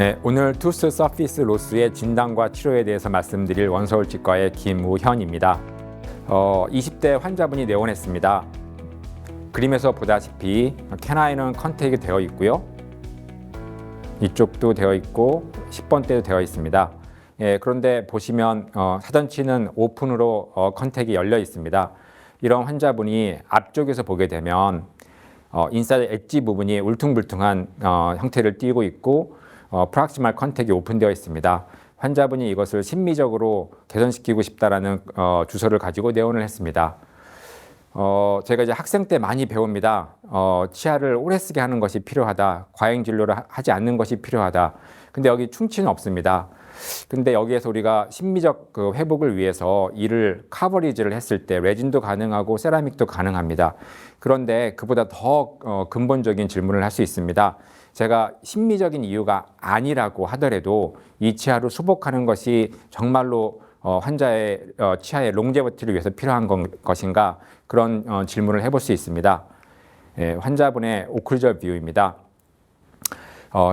네, 오늘 투스 서피스 로스의 진단과 치료에 대해서 말씀드릴 원서울치과의 김우현입니다. 20대 환자분이 내원했습니다. 그림에서 보다시피 캐나인은 컨택이 되어 있고요. 이쪽도 되어 있고 10번대도 되어 있습니다. 그런데 보시면 사전치는 오픈으로 컨택이 열려 있습니다. 이런 환자분이 앞쪽에서 보게 되면 인사이드 엣지 부분이 울퉁불퉁한 형태를 띠고 있고 프락시말 컨택이 오픈되어 있습니다. 환자분이 이것을 심미적으로 개선시키고 싶다라는 주소를 가지고 내원을 했습니다. 제가 이제 학생 때 많이 배웁니다. 치아를 오래 쓰게 하는 것이 필요하다. 과잉 진료를 하지 않는 것이 필요하다. 근데 여기 충치는 없습니다. 근데 여기에서 우리가 심미적 그 회복을 위해서 이를 카버리지를 했을 때 레진도 가능하고 세라믹도 가능합니다. 그런데 그보다 더 근본적인 질문을 할 수 있습니다. 제가 심미적인 이유가 아니라고 하더라도 이 치아를 수복하는 것이 정말로 환자의 치아의 롱제버티를 위해서 필요한 것인가, 그런 질문을 해볼 수 있습니다. 환자분의 오클루저 뷰입니다.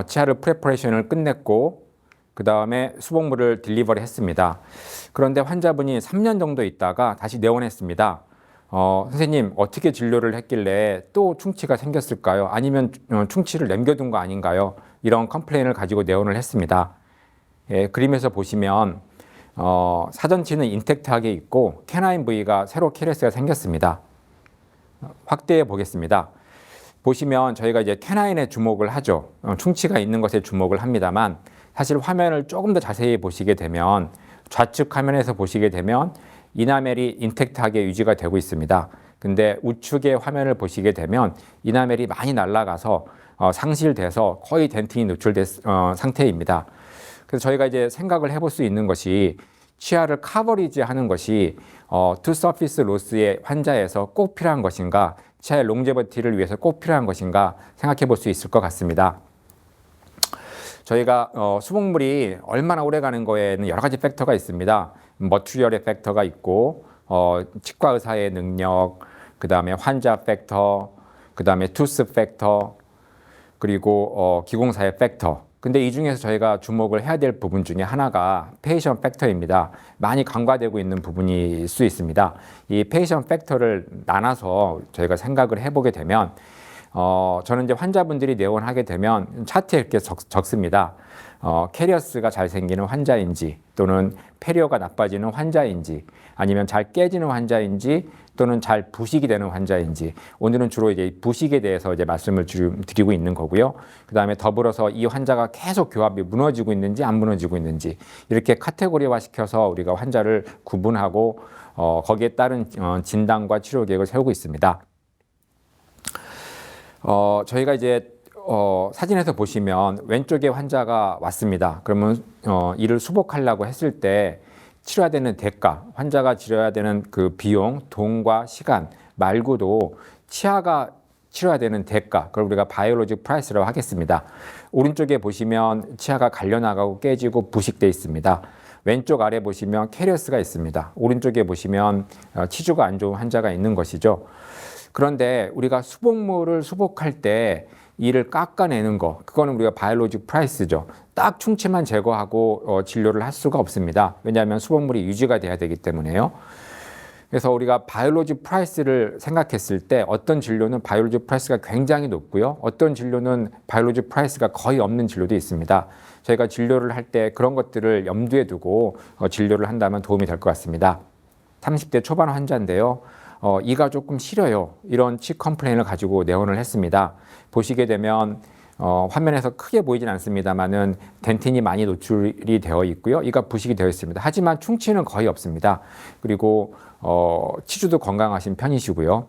치아를 프레퍼레이션을 끝냈고 그 다음에 수복물을 딜리버리 했습니다. 그런데 환자분이 3년 정도 있다가 다시 내원했습니다. 선생님, 어떻게 진료를 했길래 또 충치가 생겼을까요? 아니면 충치를 남겨둔 거 아닌가요? 이런 컴플레인을 가지고 내원을 했습니다. 그림에서 보시면 사전치는 인택트하게 있고 캐나인 부위가 새로 캐리어스가 생겼습니다. 확대해 보겠습니다. 보시면 저희가 이제 캐나인에 주목을 하죠. 충치가 있는 것에 주목을 합니다만, 사실 화면을 조금 더 자세히 보시게 되면, 좌측 화면에서 보시게 되면 이나멜이 인택트하게 유지가 되고 있습니다. 근데 우측의 화면을 보시게 되면 이나멜이 많이 날아가서 상실돼서 거의 덴틴이 노출된 상태입니다. 그래서 저희가 이제 생각을 해볼 수 있는 것이, 치아를 카버리지 하는 것이 투 서피스 로스의 환자에서 꼭 필요한 것인가, 치아의 롱제버티를 위해서 꼭 필요한 것인가 생각해 볼 수 있을 것 같습니다. 저희가 수복물이 얼마나 오래 가는 거에는 여러 가지 팩터가 있습니다. 머티리얼의 팩터가 있고 치과 의사의 능력, 그 다음에 환자 팩터, 그 다음에 투스 팩터, 그리고 기공사의 팩터. 근데 이 중에서 저희가 주목을 해야 될 부분 중에 하나가 페이션 팩터입니다. 많이 간과되고 있는 부분일 수 있습니다. 이 페이션 팩터를 나눠서 저희가 생각을 해보게 되면, 저는 이제 환자분들이 내원하게 되면 차트에 이렇게 적습니다. 캐리어스가 잘 생기는 환자인지, 또는 페리어가 나빠지는 환자인지, 아니면 잘 깨지는 환자인지, 또는 잘 부식이 되는 환자인지. 오늘은 주로 이제 부식에 대해서 이제 말씀을 드리고 있는 거고요. 그 다음에 더불어서 이 환자가 계속 교합이 무너지고 있는지 안 무너지고 있는지, 이렇게 카테고리화 시켜서 우리가 환자를 구분하고 거기에 따른 진단과 치료 계획을 세우고 있습니다. 저희가 이제 사진에서 보시면 왼쪽에 환자가 왔습니다. 그러면 이를 수복하려고 했을 때 치러야 되는 대가, 환자가 치러야 되는 그 비용, 돈과 시간 말고도 치아가 치러야 되는 대가, 그걸 우리가 바이올로직 프라이스라고 하겠습니다. 오른쪽에 보시면 치아가 갈려나가고 깨지고 부식돼 있습니다. 왼쪽 아래 보시면 캐리어스가 있습니다. 오른쪽에 보시면 치주가 안 좋은 환자가 있는 것이죠. 그런데 우리가 수복물을 수복할 때 이를 깎아내는 거, 그거는 우리가 바이올로직 프라이스죠. 딱 충치만 제거하고 진료를 할 수가 없습니다. 왜냐하면 수복물이 유지가 돼야 되기 때문에요. 그래서 우리가 바이올로직 프라이스를 생각했을 때 어떤 진료는 바이올로직 프라이스가 굉장히 높고요. 어떤 진료는 바이올로직 프라이스가 거의 없는 진료도 있습니다. 저희가 진료를 할 때 그런 것들을 염두에 두고 진료를 한다면 도움이 될 것 같습니다. 30대 초반 환자인데요. 이가 조금 시려요. 이런 치 컴플레인을 가지고 내원을 했습니다. 보시게 되면 화면에서 크게 보이진 않습니다만은 덴틴이 많이 노출이 되어 있고요. 이가 부식이 되어 있습니다. 하지만 충치는 거의 없습니다. 그리고 치주도 건강하신 편이시고요.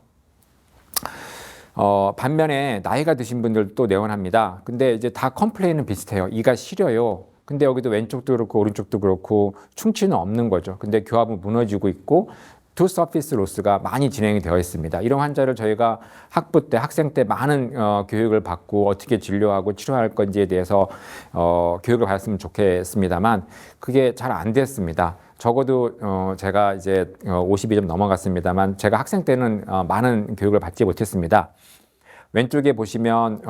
반면에 나이가 드신 분들도 내원합니다. 근데 이제 다 컴플레인은 비슷해요. 이가 시려요. 근데 여기도 왼쪽도 그렇고 오른쪽도 그렇고 충치는 없는 거죠. 근데 교합은 무너지고 있고 투 서피스 로스가 많이 진행이 되어 있습니다. 이런 환자를 저희가 학부 때, 학생 때 많은 교육을 받고 어떻게 진료하고 치료할 건지에 대해서 교육을 받았으면 좋겠습니다만 그게 잘 안 됐습니다. 적어도 제가 이제 50이 좀 넘어갔습니다만 제가 학생 때는 많은 교육을 받지 못했습니다. 왼쪽에 보시면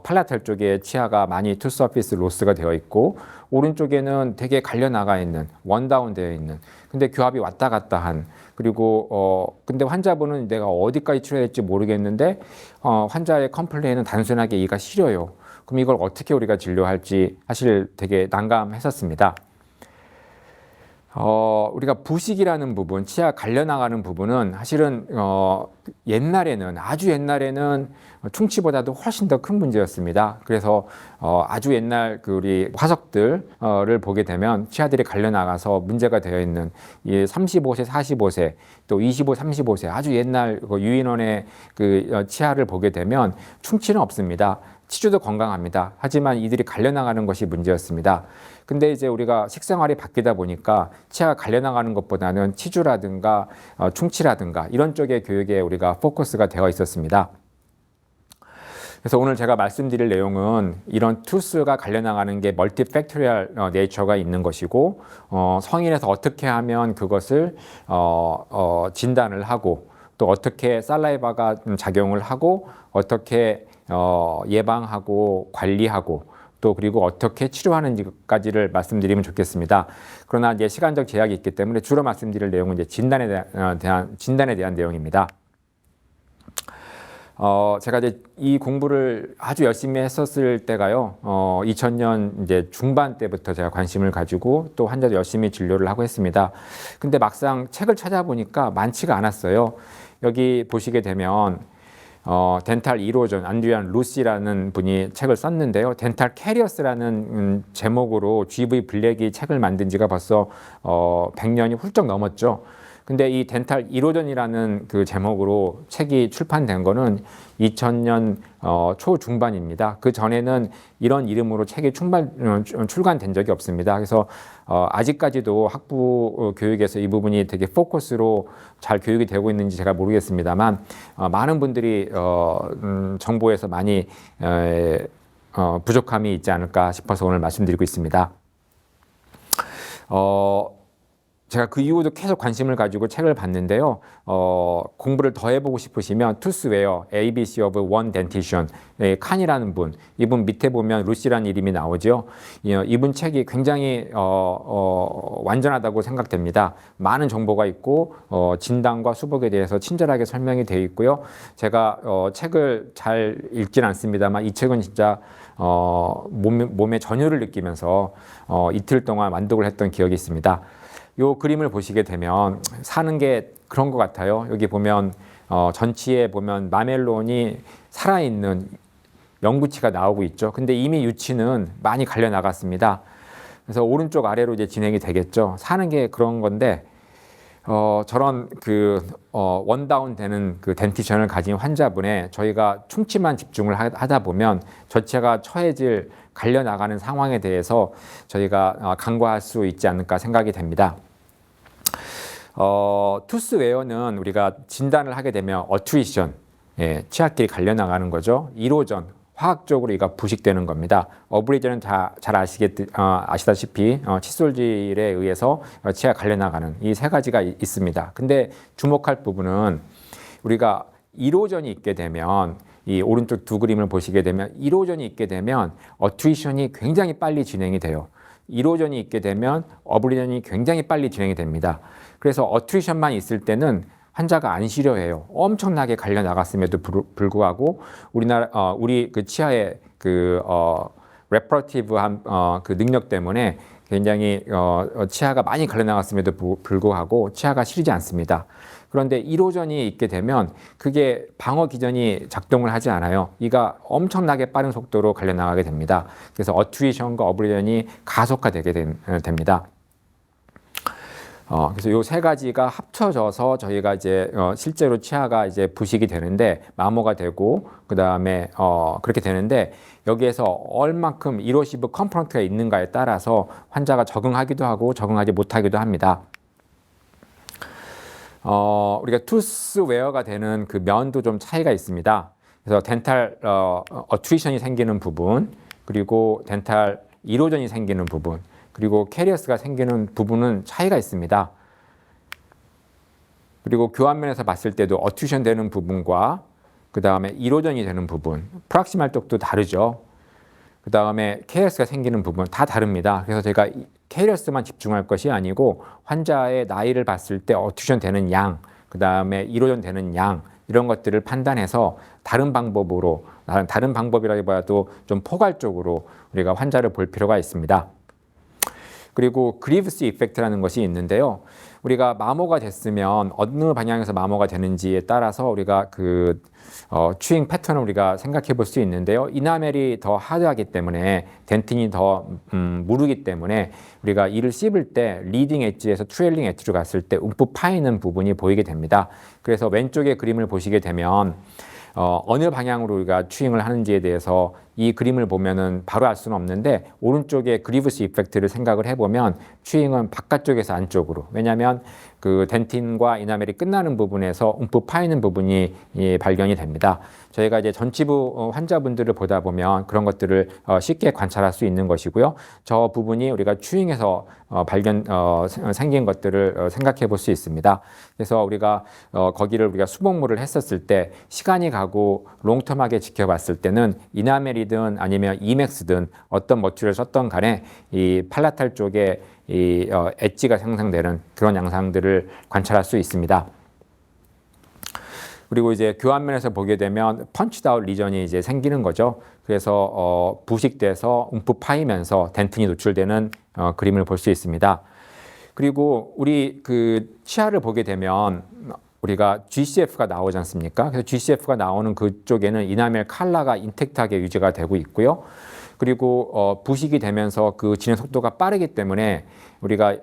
팔라탈 쪽에 치아가 많이 투 서피스 로스가 되어 있고 오른쪽에는 되게 갈려 나가 있는 원다운 되어 있는 근데 교합이 왔다 갔다 한 그리고 근데 환자분은 내가 어디까지 치료해야 될지 모르겠는데 환자의 컴플레인은 단순하게 이가 시려요. 그럼 이걸 어떻게 우리가 진료할지 사실 되게 난감했었습니다. 우리가 부식이라는 부분, 치아 갈려나가는 부분은 사실은 옛날에는 아주 옛날에는 충치보다도 훨씬 더 큰 문제였습니다. 그래서 아주 옛날 그 우리 화석들을 보게 되면 치아들이 갈려나가서 문제가 되어 있는 이 35세, 45세, 또 25, 35세 아주 옛날 그 유인원의 그 치아를 보게 되면 충치는 없습니다. 치주도 건강합니다. 하지만 이들이 갈려나가는 것이 문제였습니다. 근데 이제 우리가 식생활이 바뀌다 보니까 치아가 갈려나가는 것보다는 치주라든가 충치라든가 이런 쪽의 교육에 우리가 포커스가 되어 있었습니다. 그래서 오늘 제가 말씀드릴 내용은 이런 투스가 갈려나가는 게 멀티팩토리얼 네이처가 있는 것이고 성인에서 어떻게 하면 그것을 진단을 하고 또 어떻게 살라이바가 작용을 하고 어떻게 예방하고 관리하고 또 그리고 어떻게 치료하는지까지를 말씀드리면 좋겠습니다. 그러나 이제 시간적 제약이 있기 때문에 주로 말씀드릴 내용은 이제 진단에 대한 내용입니다. 제가 이제 이 공부를 아주 열심히 했었을 때가요, 2000년 이제 중반 때부터 제가 관심을 가지고 또 환자도 열심히 진료를 하고 했습니다. 근데 막상 책을 찾아보니까 많지가 않았어요. 여기 보시게 되면 덴탈 이로전 안드리안 루시라는 분이 책을 썼는데요. 덴탈 캐리어스라는 제목으로 GV 블랙이 책을 만든 지가 벌써 100년이 훌쩍 넘었죠. 근데 이 덴탈 이로전이라는 그 제목으로 책이 출판된 거는 2000년 초중반입니다. 그 전에는 이런 이름으로 책이 출간된 적이 없습니다. 그래서 아직까지도 학부 교육에서 이 부분이 되게 포커스로 잘 교육이 되고 있는지 제가 모르겠습니다만 많은 분들이 정보에서 많이 부족함이 있지 않을까 싶어서 오늘 말씀드리고 있습니다. 제가 그 이후도 계속 관심을 가지고 책을 봤는데요. 공부를 더 해보고 싶으시면 투스웨어, ABC of One Dentition, 칸이라는 분, 이분 밑에 보면 루시라는 이름이 나오죠. 이분 책이 굉장히 완전하다고 생각됩니다. 많은 정보가 있고 진단과 수복에 대해서 친절하게 설명이 되어 있고요. 제가 책을 잘 읽지는 않습니다만 이 책은 진짜 몸의 전율을 느끼면서 이틀 동안 완독을 했던 기억이 있습니다. 요 그림을 보시게 되면 사는 게 그런 것 같아요. 여기 보면 전치에 보면 마멜론이 살아있는 영구치가 나오고 있죠. 근데 이미 유치는 많이 갈려 나갔습니다. 그래서 오른쪽 아래로 이제 진행이 되겠죠. 사는 게 그런 건데 저런 그 원다운 되는 그 덴티션을 가진 환자분의 저희가 충치만 집중을 하다 보면 전체가 처해질 갈려 나가는 상황에 대해서 저희가 간과할 수 있지 않을까 생각이 됩니다. 투스웨어는 우리가 진단을 하게 되면 어트리션, 치아끼리 갈려 나가는 거죠. 이로전, 화학적으로 이가 부식되는 겁니다. 어브리전은 잘 아시다시피 칫솔질에 의해서 치아 갈려 나가는 이 세 가지가 있습니다. 근데 주목할 부분은 우리가 이로전이 있게 되면 이 오른쪽 두 그림을 보시게 되면 이로전이 있게 되면 어트리션이 굉장히 빨리 진행이 돼요. 이로전이 있게 되면 어브리전이 굉장히 빨리 진행이 됩니다. 그래서 어트리션만 있을 때는 환자가 안 시려해요. 엄청나게 갈려 나갔음에도 불구하고 우리 그 치아의 그 레퍼러티브한 그 능력 때문에 굉장히 치아가 많이 갈려 나갔음에도 불구하고 치아가 시리지 않습니다. 그런데 이로전이 있게 되면 그게 방어 기전이 작동을 하지 않아요. 이가 엄청나게 빠른 속도로 갈려 나가게 됩니다. 그래서 어트리션과 어브리전이 가속화되게 됩니다. 그래서 요 세 가지가 합쳐져서 저희가 이제 실제로 치아가 이제 부식이 되는데 마모가 되고 그 다음에 그렇게 되는데 여기에서 얼만큼 이로시브 컴포넌트가 있는가에 따라서 환자가 적응하기도 하고 적응하지 못하기도 합니다. 우리가 투스웨어가 되는 그 면도 좀 차이가 있습니다. 그래서 덴탈 어트리션이 생기는 부분, 그리고 덴탈 이로전이 생기는 부분, 그리고 캐리어스가 생기는 부분은 차이가 있습니다. 그리고 교환면에서 봤을 때도 어트리션 되는 부분과 그 다음에 이로전이 되는 부분, 프락시말 쪽도 다르죠. 그 다음에 KRS가 생기는 부분 다 다릅니다. 그래서 제가 KRS만 집중할 것이 아니고 환자의 나이를 봤을 때 어투션 되는 양, 그 다음에 이로전 되는 양, 이런 것들을 판단해서 다른 방법으로, 다른 방법이라기보다도 좀 포괄적으로 우리가 환자를 볼 필요가 있습니다. 그리고 그리브스 이펙트라는 것이 있는데요. 우리가 마모가 됐으면 어느 방향에서 마모가 되는지에 따라서 우리가 그 추잉 패턴을 우리가 생각해 볼 수 있는데요. 이나멜이 더 하드하기 때문에 덴틴이 더 무르기 때문에 우리가 이를 씹을 때 리딩 엣지에서 트레일링 엣지로 갔을 때 움푹 파이는 부분이 보이게 됩니다. 그래서 왼쪽의 그림을 보시게 되면 어느 방향으로 우리가 추잉을 하는지에 대해서 이 그림을 보면은 바로 알 수는 없는데 오른쪽에 그리브스 이펙트를 생각을 해보면 추잉은 바깥쪽에서 안쪽으로, 왜냐하면 그 덴틴과 이나멜이 끝나는 부분에서 움푹 파이는 부분이 발견이 됩니다. 저희가 이제 전치부 환자분들을 보다 보면 그런 것들을 쉽게 관찰할 수 있는 것이고요. 저 부분이 우리가 추잉에서 생긴 것들을 생각해 볼 수 있습니다. 그래서 우리가 거기를 우리가 수복무를 했었을 때 시간이 가고 롱텀하게 지켜봤을 때는 이나멜이든 아니면 이맥스든 어떤 머티리얼을 썼던 간에 이 팔라탈 쪽에 이 엣지가 생성되는 그런 양상들을 관찰할 수 있습니다. 그리고 이제 교환면에서 보게 되면 펀치다운 리전이 이제 생기는 거죠. 그래서 부식돼서 움푹 파이면서 덴틴이 노출되는 그림을 볼 수 있습니다. 그리고 우리 그 치아를 보게 되면 우리가 GCF가 나오지 않습니까? 그래서 GCF가 나오는 그쪽에는 이나멜 칼라가 인택트하게 유지가 되고 있고요. 그리고 부식이 되면서 그 진행 속도가 빠르기 때문에 우리가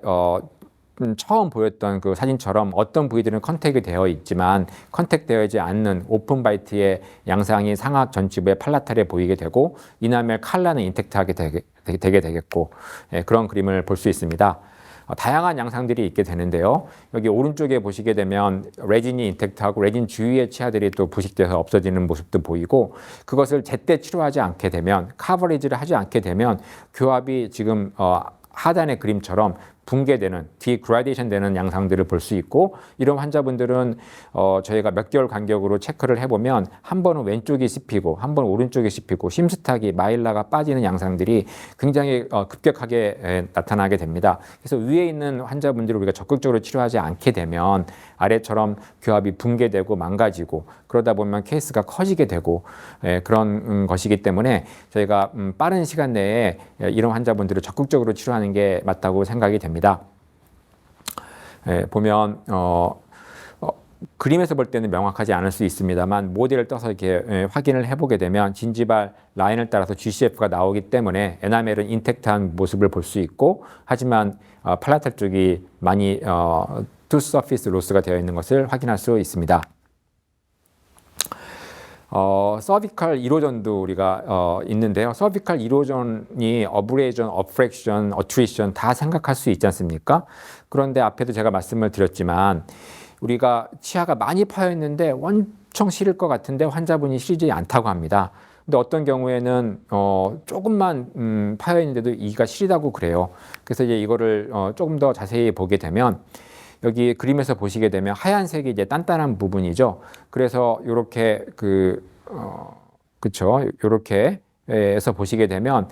처음 보였던 그 사진처럼 어떤 부위들은 컨택이 되어 있지만 컨택되어 있지 않는 오픈 바이트의 양상이 상악 전치부의 팔라탈에 보이게 되고 이나멜 칼라는 인택트하게 되게 되겠고, 그런 그림을 볼 수 있습니다. 다양한 양상들이 있게 되는데요. 여기 오른쪽에 보시게 되면 레진이 인택트하고 레진 주위의 치아들이 또 부식돼서 없어지는 모습도 보이고, 그것을 제때 치료하지 않게 되면, 커버리지를 하지 않게 되면 교합이 지금 하단의 그림처럼 붕괴되는, 디그라데이션 되는 양상들을 볼 수 있고, 이런 환자분들은 저희가 몇 개월 간격으로 체크를 해보면 한 번은 왼쪽이 씹히고 한 번은 오른쪽이 씹히고 심스탁이 마일라가 빠지는 양상들이 굉장히 급격하게 나타나게 됩니다. 그래서 위에 있는 환자분들을 우리가 적극적으로 치료하지 않게 되면 아래처럼 교합이 붕괴되고 망가지고 그러다 보면 케이스가 커지게 되고 그런 것이기 때문에 저희가 빠른 시간 내에 이런 환자분들을 적극적으로 치료하는 게 맞다고 생각이 됩니다. 보면 그림에서 볼 때는 명확하지 않을 수 있습니다만 모델을 떠서 이렇게 확인을 해보게 되면 진지발 라인을 따라서 GCF가 나오기 때문에 에나멜은 인택트한 모습을 볼 수 있고, 하지만 팔라탈 쪽이 많이 투스 서피스 로스가 되어 있는 것을 확인할 수 있습니다. 서비칼 이로전도 우리가 있는데요. 서비칼 이로전이 어브레이전, 어프렉션, 어트리션 다 생각할 수 있지 않습니까? 그런데 앞에도 제가 말씀을 드렸지만 우리가 치아가 많이 파여 있는데 엄청 시릴 것 같은데 환자분이 시리지 않다고 합니다. 근데 어떤 경우에는 조금만 파여 있는데도 이가 시리다고 그래요. 그래서 이제 이거를 조금 더 자세히 보게 되면 여기 그림에서 보시게 되면 하얀색이 이제 단단한 부분이죠. 그래서 이렇게 그쵸? 이렇게 에서 보시게 되면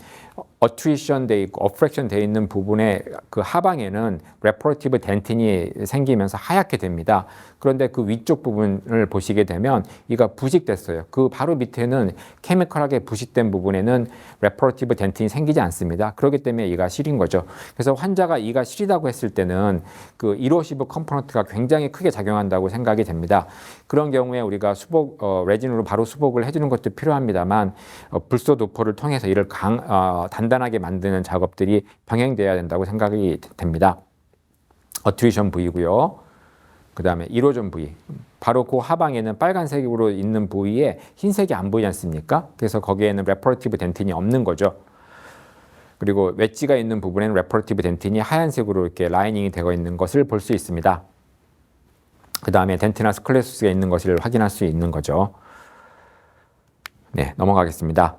어트리션 돼 있고 어프렉션 돼 있는 부분의 그 하방에는 레퍼러티브 덴틴이 생기면서 하얗게 됩니다. 그런데 그 위쪽 부분을 보시게 되면 이가 부식됐어요. 그 바로 밑에는 케미컬하게 부식된 부분에는 레퍼러티브 덴틴이 생기지 않습니다. 그렇기 때문에 이가 시린 거죠. 그래서 환자가 이가 시리다고 했을 때는 그 이로시브 컴포넌트가 굉장히 크게 작용한다고 생각이 됩니다. 그런 경우에 우리가 레진으로 바로 수복을 해주는 것도 필요합니다만 불소 도포를 통해서 이를 단단하게 만드는 작업들이 병행돼야 된다고 생각이 됩니다. 어트리션 부위고요. 그 다음에 이로전 부위. 바로 그 하방에는 빨간색으로 있는 부위에 흰색이 안 보이지 않습니까? 그래서 거기에는 레퍼러티브 덴틴이 없는 거죠. 그리고 웨지가 있는 부분에는 레퍼러티브 덴틴이 하얀색으로 이렇게 라이닝이 되어 있는 것을 볼 수 있습니다. 그 다음에 덴티나 스클레수스가 있는 것을 확인할 수 있는 거죠. 네, 넘어가겠습니다.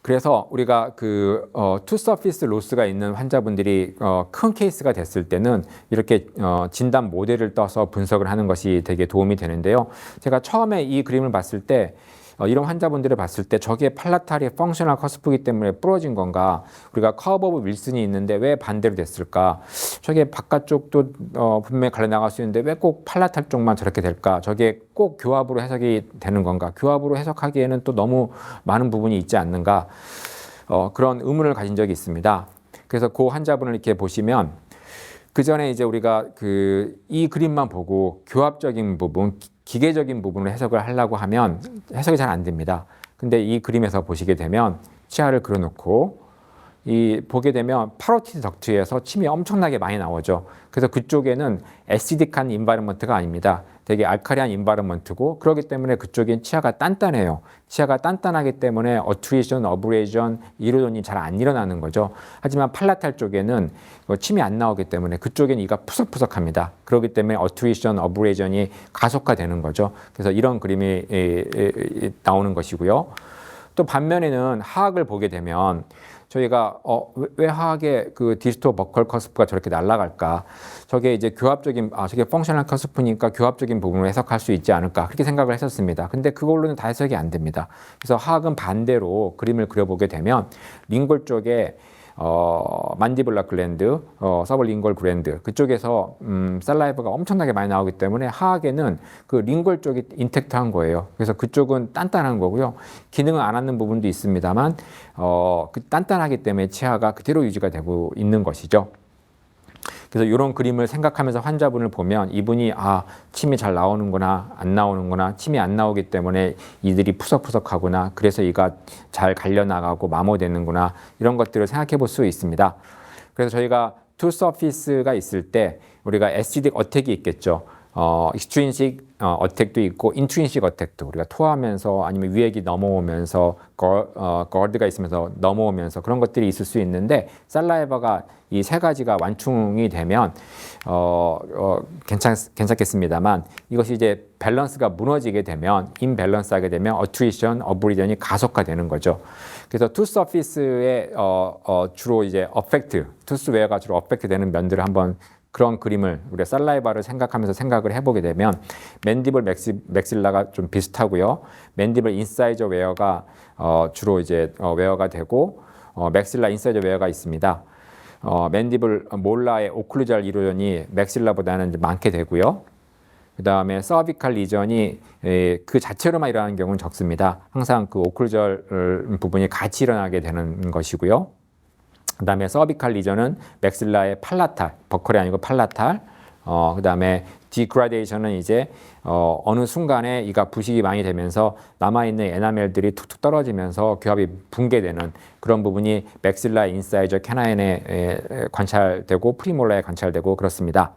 그래서 우리가 투 서피스 로스가 있는 환자분들이 큰 케이스가 됐을 때는 이렇게 진단 모델을 떠서 분석을 하는 것이 되게 도움이 되는데요. 제가 처음에 이 그림을 봤을 때 이런 환자분들을 봤을 때 저게 팔라탈이 펑셔널 커스프이기 때문에 부러진 건가, 우리가 커브 오브 윌슨이 있는데 왜 반대로 됐을까, 저게 바깥쪽도 분명히 갈려 나갈 수 있는데 왜 꼭 팔라탈 쪽만 저렇게 될까, 저게 꼭 교합으로 해석이 되는 건가, 교합으로 해석하기에는 또 너무 많은 부분이 있지 않는가, 그런 의문을 가진 적이 있습니다. 그래서 그 환자분을 이렇게 보시면 그 전에 이제 우리가 이 그림만 보고 교합적인 부분, 기계적인 부분을 해석을 하려고 하면 해석이 잘 안 됩니다. 근데 이 그림에서 보시게 되면 치아를 그려놓고 보게 되면 파로티드 덕트에서 침이 엄청나게 많이 나오죠. 그래서 그쪽에는 애시딕한 인바이러먼트가 아닙니다. 되게 알카리한 인바이러먼트고, 그렇기 때문에 그쪽엔 치아가 단단해요. 치아가 단단하기 때문에 어트리션, 어브레이전, 이로전이 잘 안 일어나는 거죠. 하지만 팔라탈 쪽에는 침이 안 나오기 때문에 그쪽엔 이가 푸석푸석합니다. 그렇기 때문에 어트리션, 어브레이전이 가속화되는 거죠. 그래서 이런 그림이 나오는 것이고요. 또 반면에는 하악을 보게 되면 저희가 왜 하악의 디스토 버컬 커스프가 저렇게 날아갈까? 저게 이제 저게 펑셔널 커스프니까 교합적인 부분을 해석할 수 있지 않을까? 그렇게 생각을 했었습니다. 근데 그걸로는 다 해석이 안 됩니다. 그래서 하악은 반대로 그림을 그려보게 되면 링골 쪽에 만디블라 글랜드, 서벌링골 글랜드 그쪽에서 살라이버가 엄청나게 많이 나오기 때문에 하악에는 그 링골 쪽이 인텍트한 거예요. 그래서 그쪽은 단단한 거고요. 기능을 안 하는 부분도 있습니다만 단단하기 때문에 치아가 그대로 유지가 되고 있는 것이죠. 그래서 이런 그림을 생각하면서 환자분을 보면 이분이 침이 잘 나오는구나, 안 나오는구나, 침이 안 나오기 때문에 이들이 푸석푸석하구나, 그래서 이가 잘 갈려나가고 마모되는구나, 이런 것들을 생각해 볼 수 있습니다. 그래서 저희가 투 서피스가 있을 때 우리가 에시딕 어택이 있겠죠. 익스트린식 어택도 있고 인트린식 어택도, 우리가 토하면서 아니면 위액이 넘어오면서 거드가 있으면서 넘어오면서 그런 것들이 있을 수 있는데, 살라이버가 이 세 가지가 완충이 되면 괜찮겠습니다만, 이것이 이제 밸런스가 무너지게 되면, 임밸런스하게 되면 어트리션, 어브리전이 가속화되는 거죠. 그래서 투 서피스의 주로 이제 투스 웨어가 주로 어펙트 되는 면들을 한번 그런 그림을 우리가 살라이바를 생각하면서 생각을 해보게 되면 맨디블 맥실라가 좀 비슷하고요. 맨디블 인사이저 웨어가 주로 이제 웨어가 되고 맥실라 인사이저 웨어가 있습니다. 맨디블 몰라의 오클루잘 이로전이 맥실라보다는 많게 되고요. 그 다음에 서비칼 리전이 그 자체로만 일어나는 경우는 적습니다. 항상 그 오클루절 부분이 같이 일어나게 되는 것이고요. 그 다음에 서비칼 리전은 맥실라의 팔라탈, 버컬이 아니고 팔라탈. 그 다음에 디그라데이션은 이제 어느 순간에 이가 부식이 많이 되면서 남아있는 에나멜들이 툭툭 떨어지면서 교합이 붕괴되는 그런 부분이 맥실라 인사이저 캐나인에 관찰되고 프리몰라에 관찰되고 그렇습니다.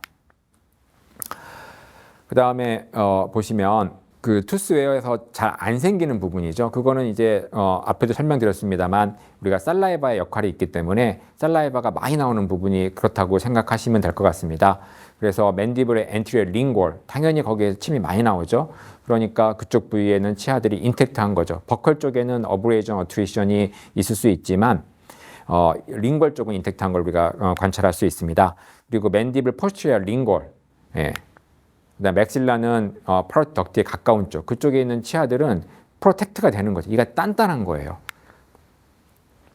그 다음에 보시면 그 투스웨어에서 잘 안 생기는 부분이죠. 그거는 이제 앞에도 설명드렸습니다만 우리가 살라이바의 역할이 있기 때문에 살라이바가 많이 나오는 부분이 그렇다고 생각하시면 될 것 같습니다. 그래서 맨디블의 엔티리어 링골, 당연히 거기에 침이 많이 나오죠. 그러니까 그쪽 부위에는 치아들이 인텍트한 거죠. 버컬 쪽에는 어브레이전, 어트리션이 있을 수 있지만 링골 쪽은 인텍트한 걸 우리가 관찰할 수 있습니다. 그리고 맨디블 포스처리얼 링골, 그다음 맥실라는 파로티드 덕트에 가까운 쪽, 그쪽에 있는 치아들은 프로텍트가 되는 거죠. 이가 단단한 거예요.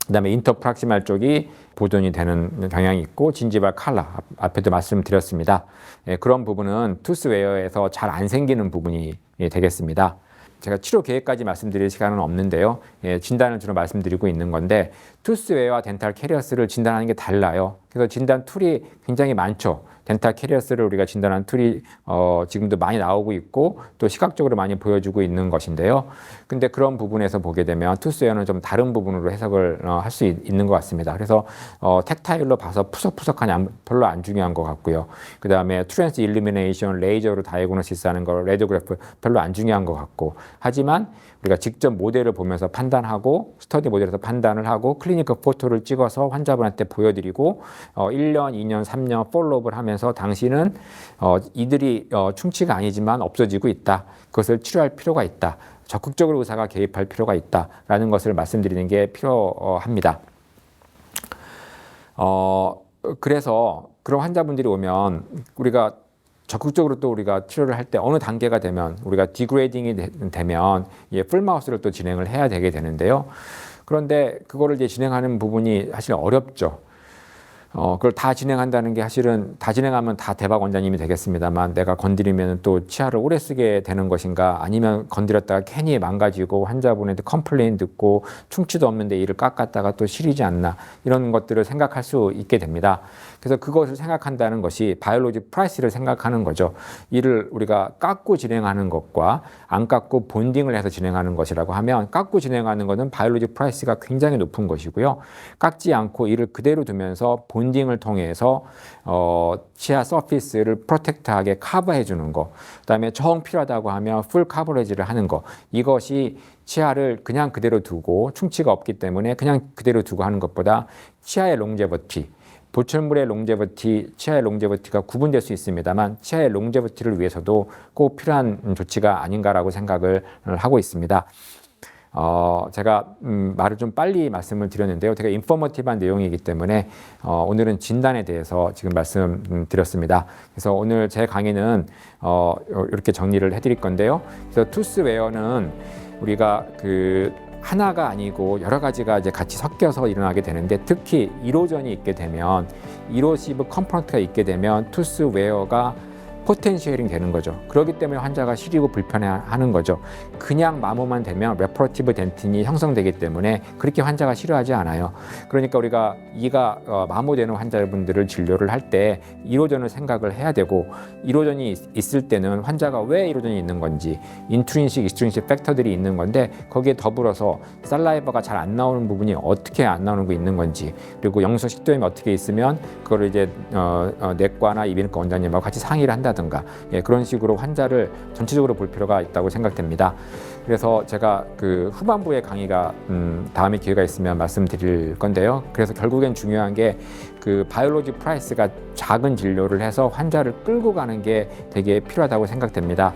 그다음에 인터프락시말 쪽이 보존이 되는 경향이 있고 진지발 칼라, 앞에도 말씀드렸습니다. 그런 부분은 투스웨어에서 잘 안 생기는 부분이 되겠습니다. 제가 치료 계획까지 말씀드릴 시간은 없는데요. 진단을 주로 말씀드리고 있는 건데 투스웨어와 덴탈 캐리어스를 진단하는 게 달라요. 그래서 진단 툴이 굉장히 많죠. 덴탈 캐리어스를 우리가 진단한 툴이 지금도 많이 나오고 있고 또 시각적으로 많이 보여주고 있는 것인데요. 근데 그런 부분에서 보게 되면 투스웨어는 좀 다른 부분으로 해석을 할 수 있는 것 같습니다. 그래서 텍타일로 봐서 푸석푸석하냐 별로 안 중요한 것 같고요. 그 다음에 트랜스 일루미네이션 레이저로 다이고노시스 하는 거 레디오그래프 별로 안 중요한 것 같고, 하지만 우리가 직접 모델을 보면서 판단하고 스터디 모델에서 판단을 하고 클리니컬 포토를 찍어서 환자분한테 보여드리고 1년, 2년, 3년 폴로업을 하면서 당신은 이들이 충치가 아니지만 없어지고 있다. 그것을 치료할 필요가 있다. 적극적으로 의사가 개입할 필요가 있다라는 것을 말씀드리는 게 필요합니다. 그래서 그런 환자분들이 오면 우리가 적극적으로 또 우리가 치료를 할 때 어느 단계가 되면 우리가 디그레이딩이 되면 풀마우스를 또 진행을 해야 되게 되는데요. 그런데 그거를 이제 진행하는 부분이 사실 어렵죠. 그걸 다 진행한다는 게 사실은 다 진행하면 다 대박 원장님이 되겠습니다만 내가 건드리면 또 치아를 오래 쓰게 되는 것인가 아니면 건드렸다가 괜히 망가지고 환자분한테 컴플레인 듣고 충치도 없는데 이를 깎았다가 또 시리지 않나 이런 것들을 생각할 수 있게 됩니다. 그래서 그것을 생각한다는 것이 바이올로지 프라이스를 생각하는 거죠. 이를 우리가 깎고 진행하는 것과 안 깎고 본딩을 해서 진행하는 것이라고 하면 깎고 진행하는 것은 바이올로지 프라이스가 굉장히 높은 것이고요. 깎지 않고 이를 그대로 두면서 본딩을 통해서 치아 서피스를 프로텍트하게 커버해 주는 거, 그다음에 정 필요하다고 하면 풀 커버리지를 하는 거, 이것이 치아를 그냥 그대로 두고 충치가 없기 때문에 그냥 그대로 두고 하는 것보다 치아의 롱제버티, 보철물의 롱제버티, 치아의 롱제버티가 구분될 수 있습니다만 치아의 롱제버티를 위해서도 꼭 필요한 조치가 아닌가라고 생각을 하고 있습니다. 제가 말을 좀 빨리 말씀을 드렸는데요. 되게 인포머티브한 내용이기 때문에 오늘은 진단에 대해서 지금 말씀드렸습니다. 그래서 오늘 제 강의는 이렇게 정리를 해드릴 건데요. 그래서 투스웨어는 우리가 하나가 아니고 여러 가지가 이제 같이 섞여서 일어나게 되는데 특히 이로전이 있게 되면 이로시브 컴포넌트가 있게 되면 투스웨어가 포텐셜링 되는 거죠. 그렇기 때문에 환자가 시리고 불편해하는 거죠. 그냥 마모만 되면 레퍼러티브 덴틴이 형성되기 때문에 그렇게 환자가 싫어하지 않아요. 그러니까 우리가 이가 마모되는 환자분들을 진료를 할 때 이로전을 생각을 해야 되고 이로전이 있을 때는 환자가 왜 이로전이 있는 건지 인트린식, 익스트린식 팩터들이 있는 건데 거기에 더불어서 살라이버가 잘 안 나오는 부분이 어떻게 안 나오는 게 있는 건지 그리고 영수 식도염이 어떻게 있으면 그거를 이제 내과나 이비인후과 원장님하고 같이 상의를 한다. 그런 식으로 환자를 전체적으로 볼 필요가 있다고 생각됩니다. 그래서 제가 후반부의 강의가 다음에 기회가 있으면 말씀드릴 건데요. 그래서 결국엔 중요한 게 바이올로지 프라이스가 작은 진료를 해서 환자를 끌고 가는 게 되게 필요하다고 생각됩니다.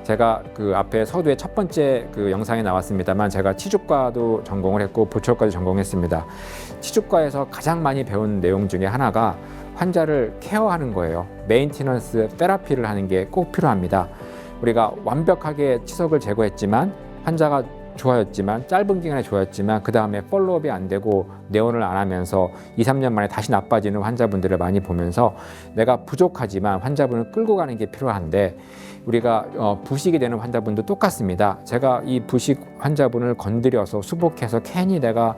제가 앞에 서두에 첫 번째 영상에 나왔습니다만 제가 치주과도 전공을 했고 보철과도 전공했습니다. 치주과에서 가장 많이 배운 내용 중에 하나가 환자를 케어하는 거예요. 메인티넌스 테라피를 하는 게 꼭 필요합니다. 우리가 완벽하게 치석을 제거했지만 환자가 좋아졌지만 짧은 기간에 좋아졌지만 그 다음에 팔로우업이 안 되고 내원을 안 하면서 2-3년 만에 다시 나빠지는 환자분들을 많이 보면서 내가 부족하지만 환자분을 끌고 가는 게 필요한데 우리가 부식이 되는 환자분도 똑같습니다. 제가 이 부식 환자분을 건드려서 수복해서 괜히 내가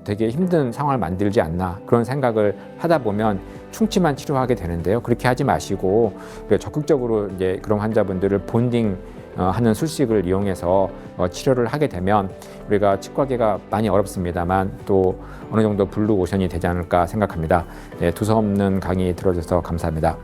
되게 힘든 상황을 만들지 않나 그런 생각을 하다 보면 충치만 치료하게 되는데요. 그렇게 하지 마시고 적극적으로 이제 그런 환자분들을 본딩 하는 술식을 이용해서 치료를 하게 되면 우리가 치과계가 많이 어렵습니다만 또 어느 정도 블루 오션이 되지 않을까 생각합니다. 두서없는 강의 들어줘서 감사합니다.